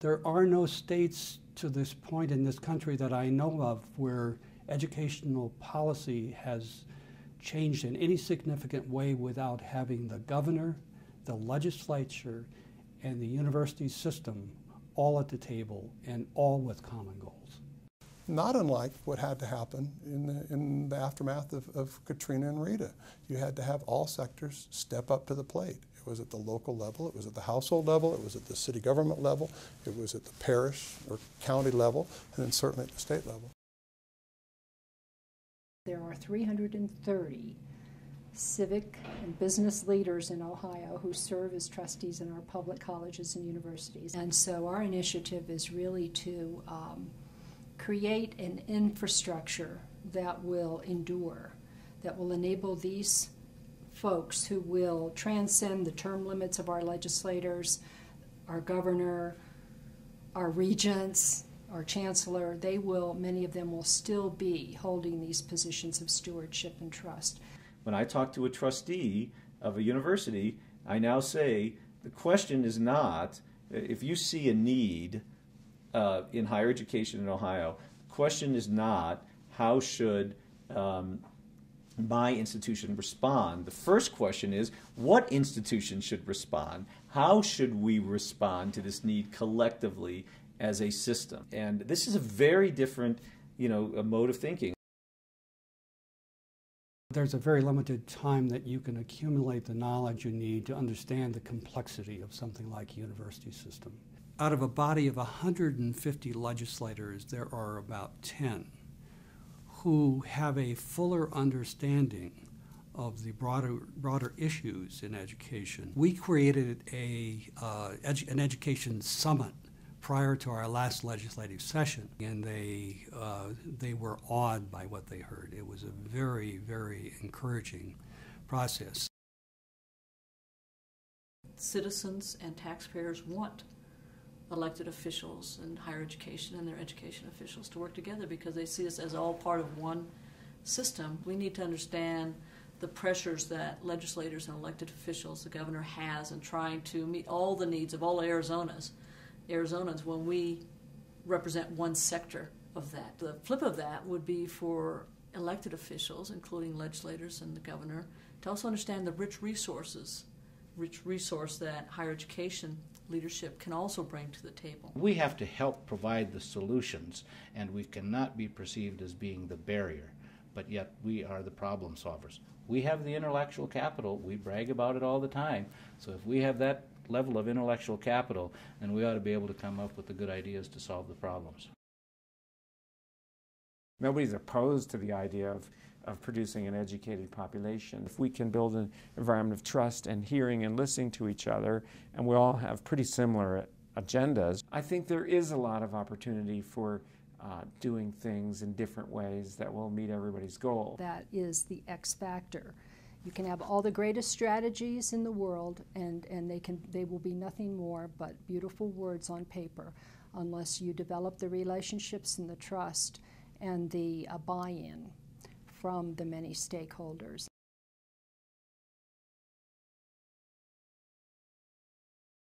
There are no states to this point in this country that I know of where educational policy has changed in any significant way without having the governor, the legislature, and the university system all at the table and all with common goals. Not unlike what had to happen in the aftermath of Katrina and Rita. You had to have all sectors step up to the plate. It was at the local level, it was at the household level, it was at the city government level, it was at the parish or county level, and then certainly at the state level. There are 330 civic and business leaders in Ohio who serve as trustees in our public colleges and universities. And so our initiative is really to create an infrastructure that will endure, that will enable these folks who will transcend the term limits of our legislators, our governor, our regents, our chancellor. They will, many of them will still be holding these positions of stewardship and trust. When I talk to a trustee of a university, I now say the question is not, if you see a need in higher education in Ohio, the question is not how should my institution respond. The first question is, what institution should respond? How should we respond to this need collectively as a system? And this is a very different, mode of thinking. There's a very limited time that you can accumulate the knowledge you need to understand the complexity of something like a university system. Out of a body of 150 legislators, there are about 10 who have a fuller understanding of the broader issues in education. We created an education summit prior to our last legislative session, and they were awed by what they heard. It was a very, very encouraging process. Citizens and taxpayers want elected officials in higher education and their education officials to work together because they see us as all part of one system. We need to understand the pressures that legislators and elected officials, the governor has in trying to meet all the needs of all Arizonans when we represent one sector of that. The flip of that would be for elected officials, including legislators and the governor, to also understand the rich resource that higher education leadership can also bring to the table. We have to help provide the solutions, and we cannot be perceived as being the barrier, but yet we are the problem solvers. We have the intellectual capital. We brag about it all the time. So if we have that level of intellectual capital, then we ought to be able to come up with the good ideas to solve the problems. Nobody's opposed to the idea of producing an educated population. If we can build an environment of trust and hearing and listening to each other, and we all have pretty similar agendas, I think there is a lot of opportunity for doing things in different ways that will meet everybody's goal. That is the X factor. You can have all the greatest strategies in the world, and they will be nothing more but beautiful words on paper unless you develop the relationships and the trust and the buy-in from the many stakeholders.